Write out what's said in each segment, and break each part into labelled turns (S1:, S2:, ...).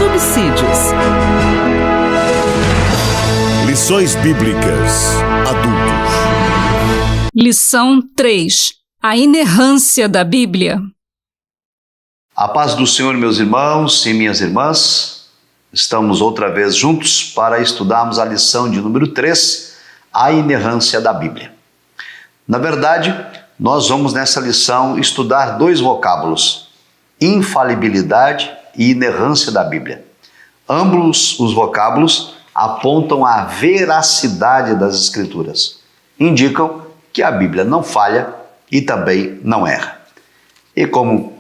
S1: subsídios.
S2: Lições Bíblicas Adultos.
S1: Lição 3. A inerrância da Bíblia.
S3: A paz do Senhor, meus irmãos e minhas irmãs. Estamos outra vez juntos para estudarmos a lição de número 3, a inerrância da Bíblia. Na verdade, nós vamos nessa lição estudar dois vocábulos: infalibilidade e inerrância da Bíblia. Ambos os vocábulos apontam a veracidade das Escrituras. Indicam que a Bíblia não falha e também não erra. E como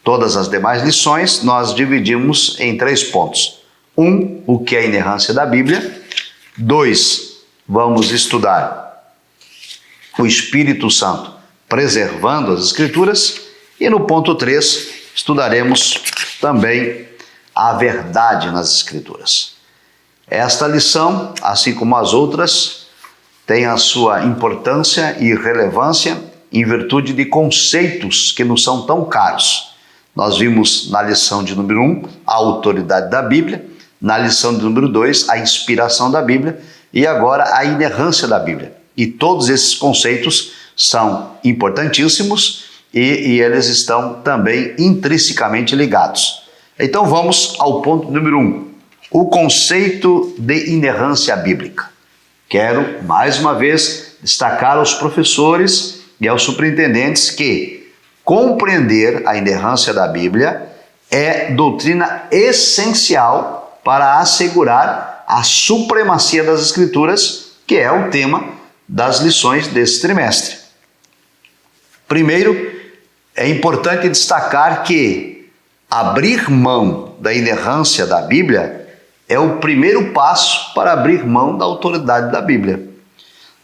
S3: todas as demais lições, nós dividimos em 3 pontos. 1, o que é a inerrância da Bíblia. 2, vamos estudar o Espírito Santo preservando as Escrituras. E no ponto 3, estudaremos também a verdade nas Escrituras. Esta lição, assim como as outras, tem a sua importância e relevância em virtude de conceitos que nos são tão caros. Nós vimos na lição de número 1 a autoridade da Bíblia, na lição de número 2 a inspiração da Bíblia e agora a inerrância da Bíblia. E todos esses conceitos são importantíssimos e eles estão também intrinsecamente ligados. Então vamos ao ponto número 1, o conceito de inerrância bíblica. Quero, mais uma vez, destacar aos professores e aos superintendentes que compreender a inerrância da Bíblia é doutrina essencial para assegurar a supremacia das Escrituras, que é o tema das lições desse trimestre. Primeiro, é importante destacar que abrir mão da inerrância da Bíblia é o primeiro passo para abrir mão da autoridade da Bíblia.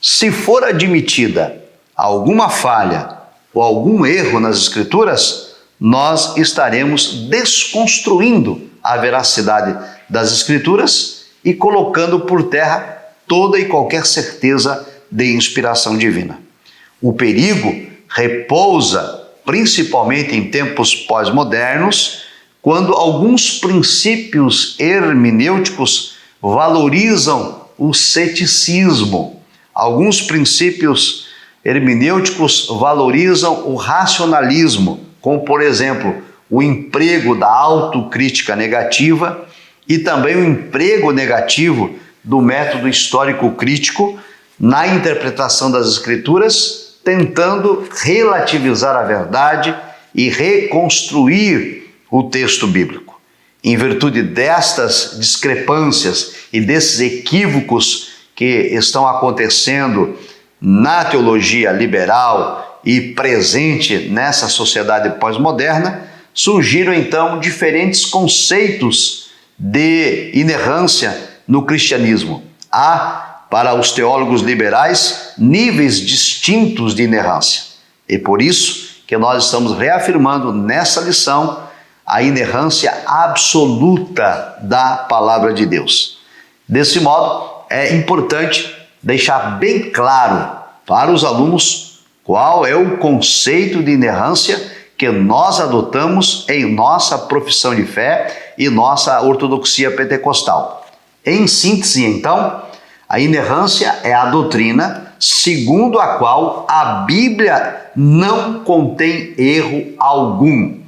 S3: Se for admitida alguma falha ou algum erro nas Escrituras, nós estaremos desconstruindo a veracidade das Escrituras e colocando por terra toda e qualquer certeza de inspiração divina. O perigo repousa principalmente em tempos pós-modernos, quando alguns princípios hermenêuticos valorizam o ceticismo. Alguns princípios hermenêuticos valorizam o racionalismo, como, por exemplo, o emprego da autocrítica negativa e também o emprego negativo do método histórico-crítico na interpretação das Escrituras, tentando relativizar a verdade e reconstruir o texto bíblico. Em virtude destas discrepâncias e desses equívocos que estão acontecendo na teologia liberal e presente nessa sociedade pós-moderna, surgiram então diferentes conceitos de inerrância no cristianismo. Há, para os teólogos liberais, níveis distintos de inerrância. E por isso que nós estamos reafirmando nessa lição a inerrância absoluta da palavra de Deus. Desse modo, é importante deixar bem claro para os alunos qual é o conceito de inerrância que nós adotamos em nossa profissão de fé e nossa ortodoxia pentecostal. Em síntese, então, a inerrância é a doutrina segundo a qual a Bíblia não contém erro algum.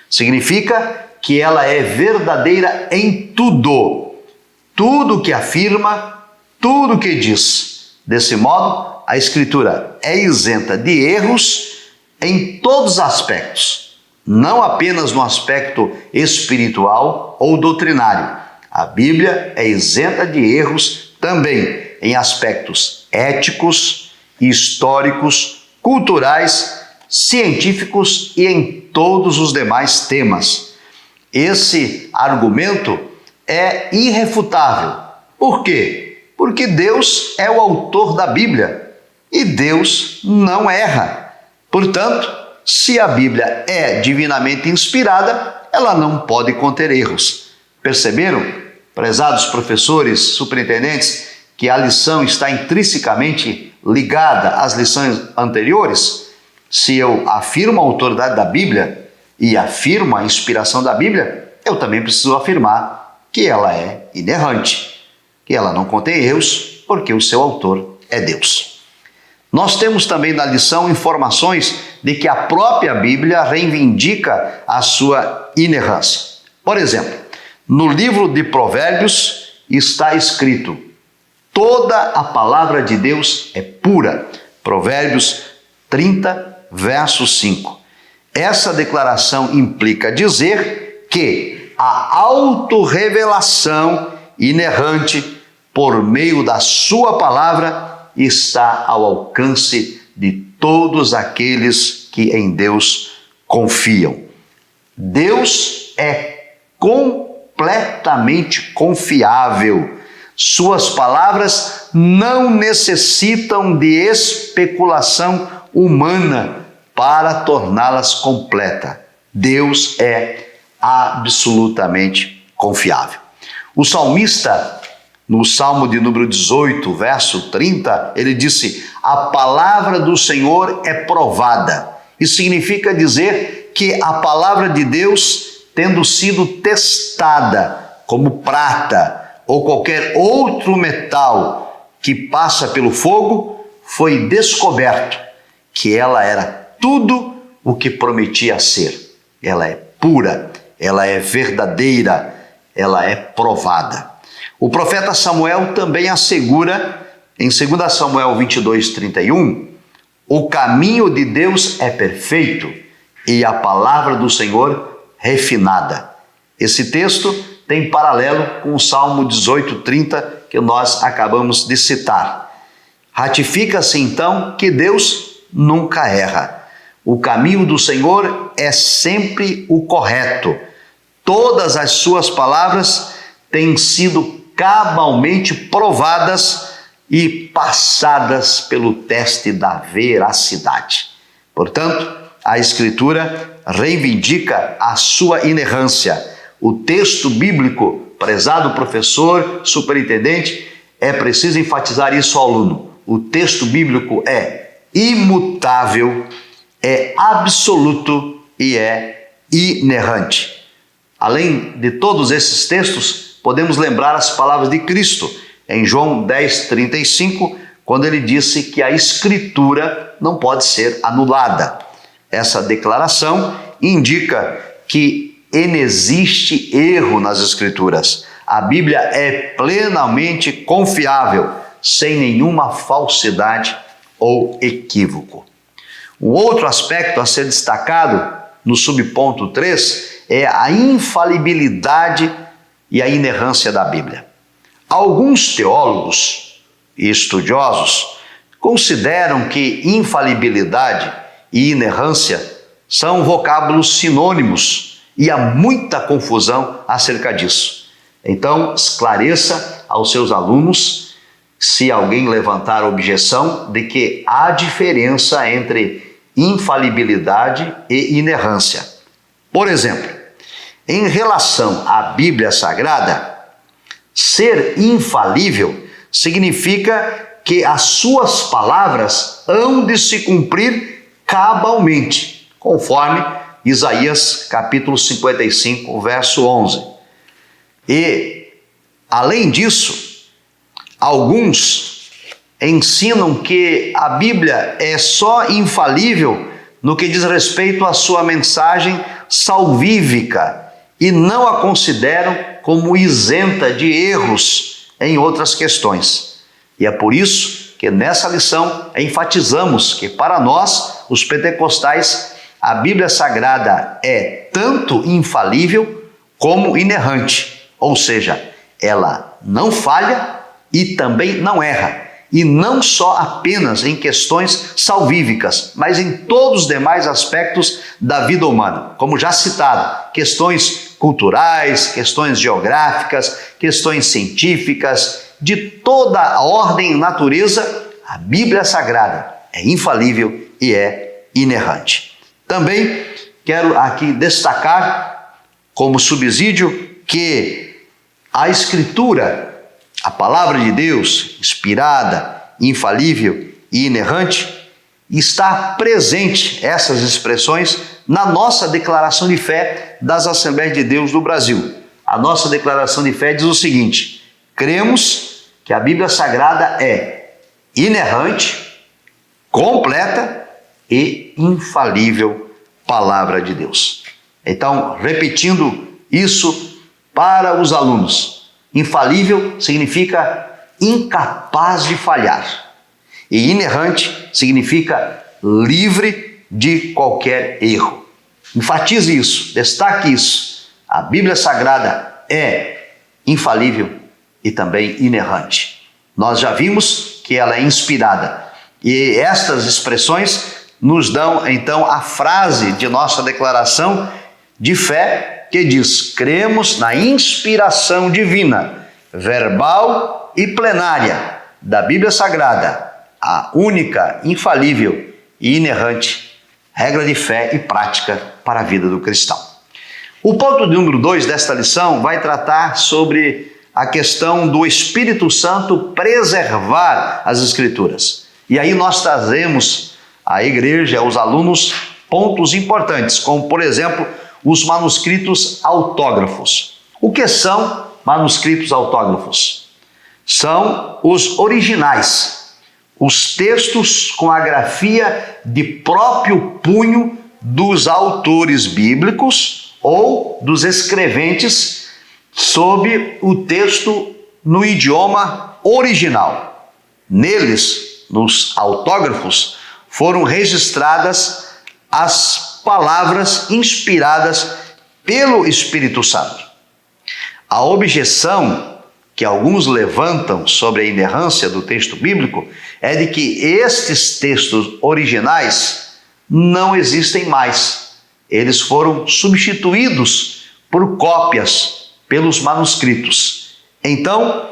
S3: Significa que ela é verdadeira em tudo, tudo que afirma, tudo que diz. Desse modo, a Escritura é isenta de erros em todos os aspectos, não apenas no aspecto espiritual ou doutrinário. A Bíblia é isenta de erros também em aspectos éticos, históricos, culturais, científicos e em todos os demais temas. Esse argumento é irrefutável. Por quê? Porque Deus é o autor da Bíblia e Deus não erra. Portanto, se a Bíblia é divinamente inspirada, ela não pode conter erros. Perceberam, prezados professores, superintendentes, que a lição está intrinsecamente ligada às lições anteriores? Se eu afirmo a autoridade da Bíblia e afirmo a inspiração da Bíblia, eu também preciso afirmar que ela é inerrante, que ela não contém erros, porque o seu autor é Deus. Nós temos também na lição informações de que a própria Bíblia reivindica a sua inerrância. Por exemplo, no livro de Provérbios está escrito: toda a palavra de Deus é pura. Provérbios 30, verso 5. Essa declaração implica dizer que a autorrevelação inerrante por meio da sua palavra está ao alcance de todos aqueles que em Deus confiam. Deus é completamente confiável. Suas palavras não necessitam de especulação humana para torná-las completas. Deus é absolutamente confiável. O salmista, no Salmo de número 18, verso 30, ele disse: a palavra do Senhor é provada. Isso significa dizer que a palavra de Deus, tendo sido testada como prata ou qualquer outro metal que passa pelo fogo, foi descoberto que ela era tudo o que prometia ser. Ela é pura, ela é verdadeira, ela é provada. O profeta Samuel também assegura, em 2 Samuel 22, 31, o caminho de Deus é perfeito e a palavra do Senhor refinada. Esse texto tem paralelo com o Salmo 18, 30, que nós acabamos de citar. Ratifica-se então que Deus nunca erra. O caminho do Senhor é sempre o correto. Todas as suas palavras têm sido cabalmente provadas e passadas pelo teste da veracidade. Portanto, a Escritura reivindica a sua inerrância. O texto bíblico, prezado professor, superintendente, é preciso enfatizar isso ao aluno. O texto bíblico é imutável, é absoluto e é inerrante. Além de todos esses textos, podemos lembrar as palavras de Cristo em João 10, 35, quando ele disse que a Escritura não pode ser anulada. Essa declaração indica que inexiste erro nas Escrituras. A Bíblia é plenamente confiável, sem nenhuma falsidade ou equívoco. Um outro aspecto a ser destacado no subponto 3 é a infalibilidade e a inerrância da Bíblia. Alguns teólogos e estudiosos consideram que infalibilidade e inerrância são vocábulos sinônimos e há muita confusão acerca disso. Então, esclareça aos seus alunos, se alguém levantar objeção, de que há diferença entre infalibilidade e inerrância. Por exemplo, em relação à Bíblia Sagrada, ser infalível significa que as suas palavras hão de se cumprir cabalmente, conforme Isaías capítulo 55, verso 11. E, além disso, alguns ensinam que a Bíblia é só infalível no que diz respeito à sua mensagem salvífica e não a consideram como isenta de erros em outras questões. E é por isso que nessa lição enfatizamos que para nós, os pentecostais, a Bíblia Sagrada é tanto infalível como inerrante, ou seja, ela não falha e também não erra. E não só apenas em questões salvíficas, mas em todos os demais aspectos da vida humana. Como já citado, questões culturais, questões geográficas, questões científicas, de toda a ordem e natureza, a Bíblia Sagrada é infalível e é inerrante. Também quero aqui destacar como subsídio que a Escritura, a palavra de Deus, inspirada, infalível e inerrante, está presente, essas expressões, na nossa declaração de fé das Assembleias de Deus do Brasil. a nossa declaração de fé diz o seguinte: cremos que a Bíblia Sagrada é inerrante, completa e infalível palavra de Deus. Então, repetindo isso para os alunos, infalível significa incapaz de falhar e inerrante significa livre de qualquer erro. Enfatize isso, destaque isso. A Bíblia Sagrada é infalível e também inerrante. Nós já vimos que ela é inspirada e estas expressões nos dão então a frase de nossa declaração de fé que diz: cremos na inspiração divina, verbal e plenária da Bíblia Sagrada, a única, infalível e inerrante regra de fé e prática para a vida do cristão. O ponto número 2 desta lição vai tratar sobre a questão do Espírito Santo preservar as Escrituras. E aí nós trazemos à igreja, aos alunos, pontos importantes, como por exemplo, os manuscritos autógrafos. O que são manuscritos autógrafos? São os originais, os textos com a grafia de próprio punho dos autores bíblicos ou dos escreventes sob o texto no idioma original. Neles, nos autógrafos, foram registradas as palavras inspiradas pelo Espírito Santo. A objeção que alguns levantam sobre a inerrância do texto bíblico é de que estes textos originais não existem mais. Eles foram substituídos por cópias pelos manuscritos. Então,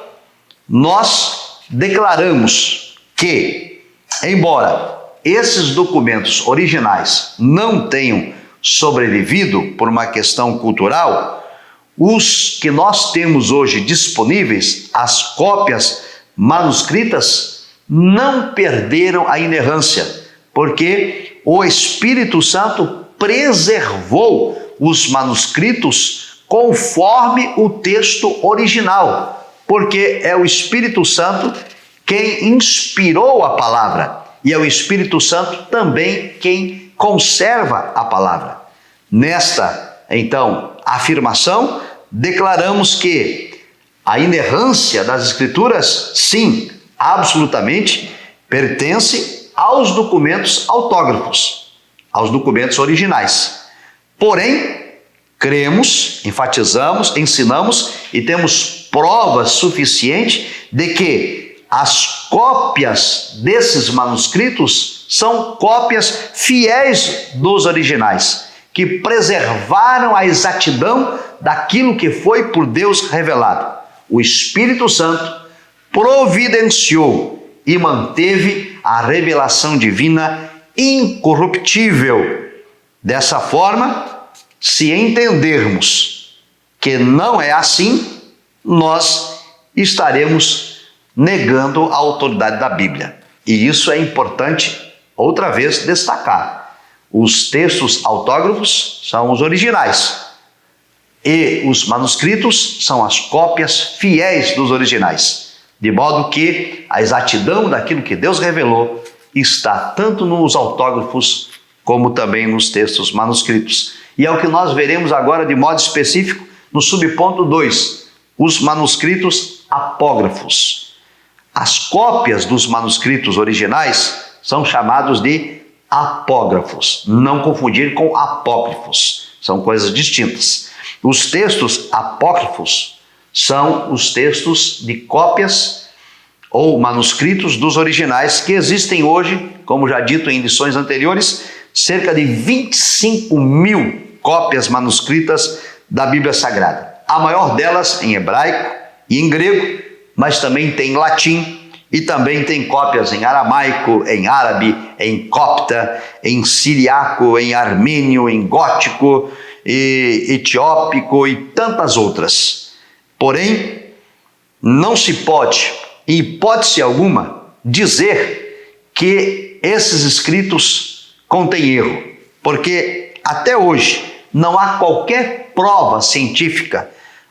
S3: nós declaramos que, embora esses documentos originais não tenham sobrevivido por uma questão cultural, os que nós temos hoje disponíveis, as cópias manuscritas, não perderam a inerrância, porque o Espírito Santo preservou os manuscritos conforme o texto original, porque é o Espírito Santo quem inspirou a palavra e é o Espírito Santo também quem conserva a palavra. Nesta, então, afirmação, declaramos que a inerrância das Escrituras, sim, absolutamente, pertence aos documentos autógrafos, aos documentos originais. Porém, cremos, enfatizamos, ensinamos e temos provas suficientes de que as cópias desses manuscritos são cópias fiéis dos originais, que preservaram a exatidão daquilo que foi por Deus revelado. O Espírito Santo providenciou e manteve a revelação divina incorruptível. Dessa forma, se entendermos que não é assim, nós estaremos negando a autoridade da Bíblia. E isso é importante, outra vez, destacar. Os textos autógrafos são os originais e os manuscritos são as cópias fiéis dos originais, de modo que a exatidão daquilo que Deus revelou está tanto nos autógrafos como também nos textos manuscritos. E é o que nós veremos agora de modo específico no subponto 2, os manuscritos apógrafos. As cópias dos manuscritos originais são chamados de apógrafos, não confundir com apócrifos, são coisas distintas. Os textos apócrifos são os textos de cópias ou manuscritos dos originais que existem hoje, como já dito em lições anteriores, cerca de 25.000 cópias manuscritas da Bíblia Sagrada. A maior delas em hebraico e em grego, mas também tem em latim e também tem cópias em aramaico, em árabe, em copta, em siriaco, em armênio, em gótico, e etiópico e tantas outras. Porém, não se pode, em hipótese alguma, dizer que esses escritos contêm erro, porque até hoje não há qualquer prova científica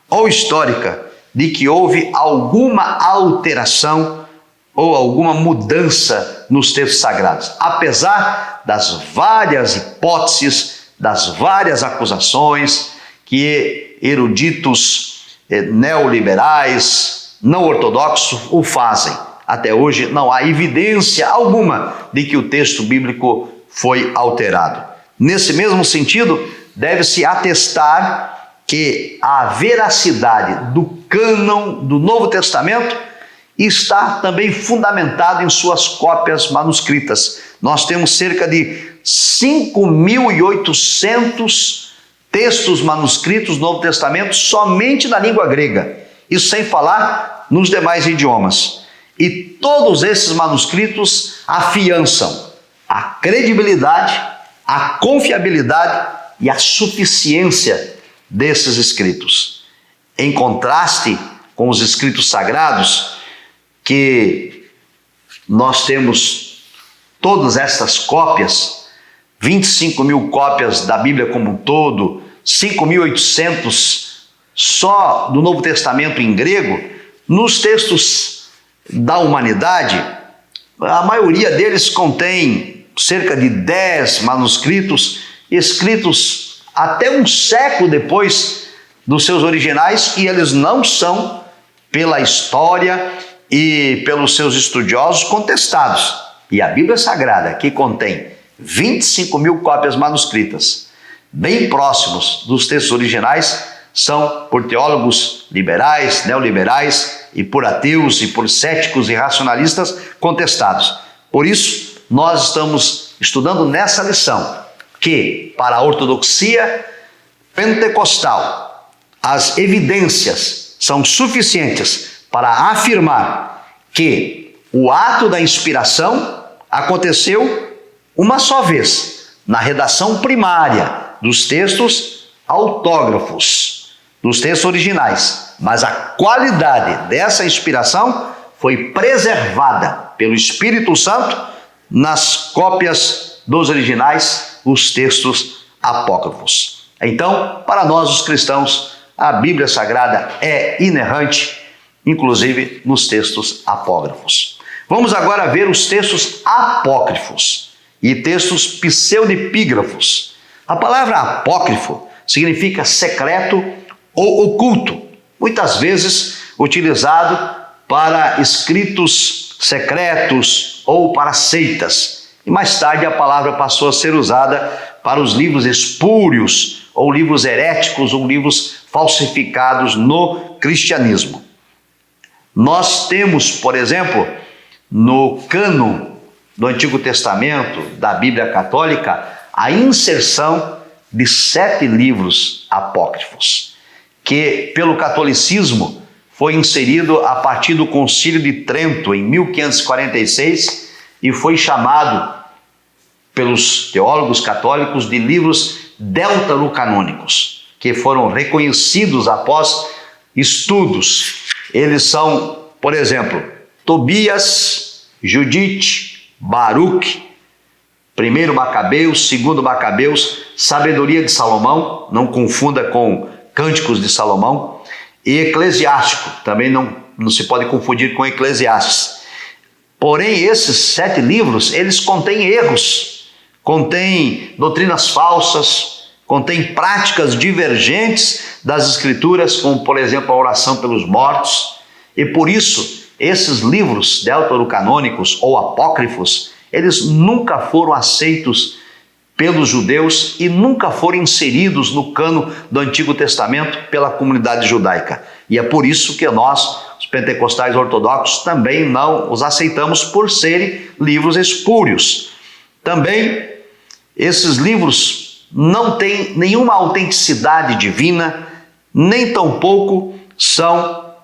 S3: ou histórica de que houve alguma alteração ou alguma mudança nos textos sagrados, apesar das várias hipóteses, das várias acusações que eruditos neoliberais, não ortodoxos o fazem. Até hoje não há evidência alguma de que o texto bíblico foi alterado. Nesse mesmo sentido, deve-se atestar que a veracidade do cânon do Novo Testamento está também fundamentado em suas cópias manuscritas. Nós temos cerca de 5.800 textos manuscritos do Novo Testamento somente na língua grega, isso sem falar nos demais idiomas. E todos esses manuscritos afiançam a credibilidade, a confiabilidade e a suficiência desses escritos. Em contraste com os escritos sagrados, que nós temos todas essas cópias, 25 mil cópias da Bíblia como um todo, 5.800 só do Novo Testamento em grego, nos textos da humanidade, a maioria deles contém cerca de 10 manuscritos, escritos até um século depois dos seus originais, e eles não são, pela história e pelos seus estudiosos, contestados. E a Bíblia Sagrada, que contém 25 mil cópias manuscritas, bem próximos dos textos originais, são por teólogos liberais, neoliberais, e por ateus, e por céticos e racionalistas contestados. Por isso, nós estamos estudando nessa lição que, para a ortodoxia pentecostal, as evidências são suficientes para afirmar que o ato da inspiração aconteceu uma só vez, na redação primária dos textos autógrafos, dos textos originais, mas a qualidade dessa inspiração foi preservada pelo Espírito Santo nas cópias dos originais, os textos apócrifos. Então, para nós os cristãos, a Bíblia Sagrada é inerrante, inclusive nos textos apócrifos. Vamos agora ver os textos apócrifos e textos pseudepígrafos. A palavra apócrifo significa secreto ou oculto, muitas vezes utilizado para escritos secretos ou para seitas. E mais tarde a palavra passou a ser usada para os livros espúrios, ou livros heréticos, ou livros falsificados no cristianismo. Nós temos, por exemplo, no cânon do Antigo Testamento, da Bíblia Católica, a inserção de 7 livros apócrifos, que pelo catolicismo foi inserido a partir do Concílio de Trento, em 1546, e foi chamado pelos teólogos católicos de livros deuterocanônicos, que foram reconhecidos após estudos. Eles são, por exemplo, Tobias, Judite, Baruque, 1 Macabeus, 2 Macabeus, Sabedoria de Salomão, não confunda com Cânticos de Salomão, e Eclesiástico, também não se pode confundir com Eclesiastes. Porém, esses 7 livros, eles contêm erros, contêm doutrinas falsas, contêm práticas divergentes das Escrituras, como, por exemplo, a oração pelos mortos, e por isso, esses livros deuterocanônicos ou apócrifos, eles nunca foram aceitos pelos judeus e nunca foram inseridos no cânon do Antigo Testamento pela comunidade judaica. E é por isso que nós, os pentecostais ortodoxos, também não os aceitamos por serem livros espúrios. Também, esses livros não têm nenhuma autenticidade divina, nem tampouco são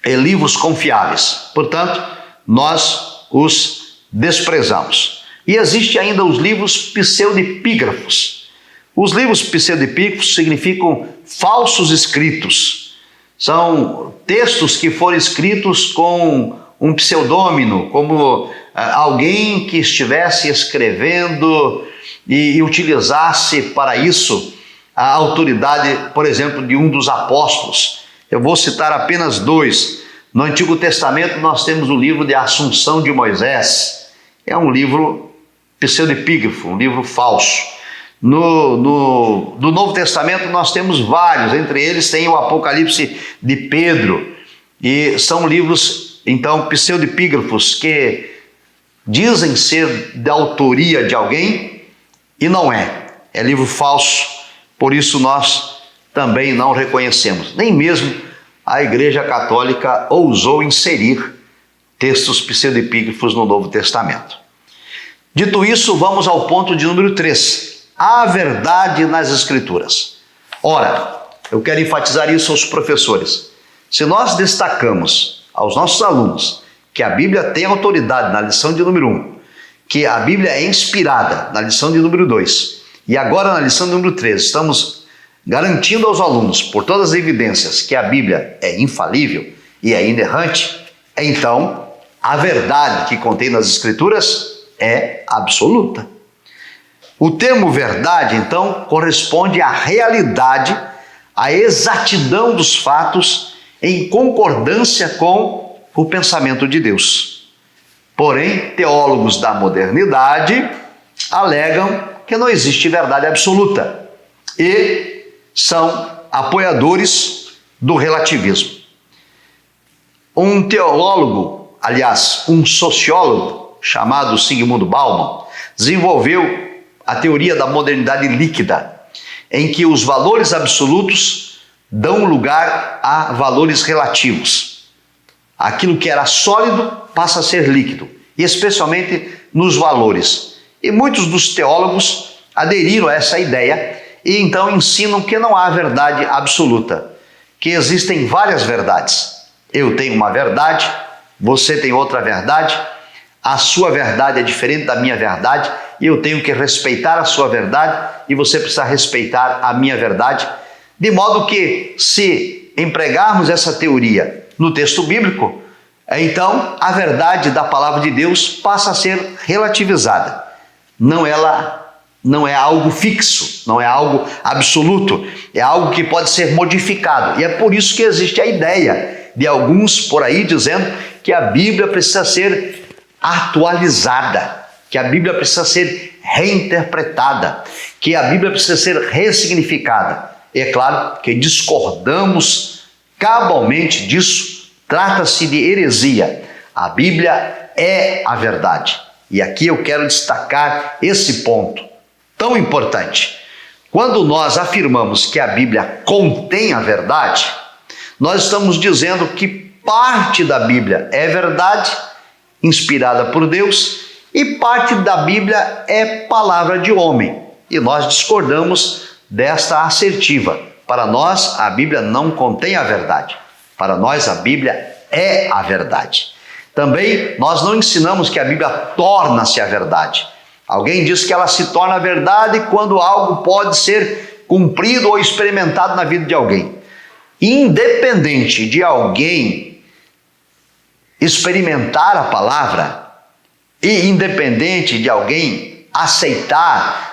S3: livros confiáveis. Portanto, nós os desprezamos. E existem ainda os livros pseudepígrafos. Os livros pseudepígrafos significam falsos escritos. São textos que foram escritos com um pseudônimo, como alguém que estivesse escrevendo e utilizasse para isso a autoridade, por exemplo, de um dos apóstolos. Eu vou citar apenas dois. No Antigo Testamento nós temos o livro de Assunção de Moisés. É um livro pseudepígrafo, um livro falso. No Novo Testamento nós temos vários, entre eles tem o Apocalipse de Pedro, e são livros, então, pseudepígrafos que dizem ser da autoria de alguém e não é. É livro falso, por isso nós também não reconhecemos. Nem mesmo a Igreja Católica ousou inserir textos pseudepígrafos no Novo Testamento. Dito isso, vamos ao ponto de número 3. A verdade nas Escrituras. Ora, eu quero enfatizar isso aos professores. Se nós destacamos aos nossos alunos que a Bíblia tem autoridade na lição de número 1, que a Bíblia é inspirada na lição de número 2, e agora na lição de número 3, estamos garantindo aos alunos, por todas as evidências, que a Bíblia é infalível e é inerrante, então a verdade que contém nas Escrituras é absoluta. O termo verdade, então, corresponde à realidade, à exatidão dos fatos em concordância com o pensamento de Deus. Porém, teólogos da modernidade alegam que não existe verdade absoluta e são apoiadores do relativismo. Um teólogo, aliás, um sociólogo chamado Zygmunt Bauman, desenvolveu a teoria da modernidade líquida, em que os valores absolutos dão lugar a valores relativos. Aquilo que era sólido passa a ser líquido, e especialmente nos valores. E muitos dos teólogos aderiram a essa ideia e então ensinam que não há verdade absoluta, que existem várias verdades. Eu tenho uma verdade, você tem outra verdade, a sua verdade é diferente da minha verdade, e eu tenho que respeitar a sua verdade e você precisa respeitar a minha verdade, de modo que, se empregarmos essa teoria no texto bíblico, então a verdade da palavra de Deus passa a ser relativizada. Não é algo fixo, não é algo absoluto, é algo que pode ser modificado. E é por isso que existe a ideia de alguns por aí dizendo que a Bíblia precisa ser atualizada, que a Bíblia precisa ser reinterpretada, que a Bíblia precisa ser ressignificada. E é claro que discordamos cabalmente disso, trata-se de heresia. A Bíblia é a verdade. E aqui eu quero destacar esse ponto tão importante. Quando nós afirmamos que a Bíblia contém a verdade, nós estamos dizendo que parte da Bíblia é verdade, inspirada por Deus, e parte da Bíblia é palavra de homem. E nós discordamos desta assertiva. Para nós, a Bíblia não contém a verdade. Para nós, a Bíblia é a verdade. Também, nós não ensinamos que a Bíblia torna-se a verdade. Alguém diz que ela se torna a verdade quando algo pode ser cumprido ou experimentado na vida de alguém. Independente de alguém experimentar a palavra e independente de alguém aceitar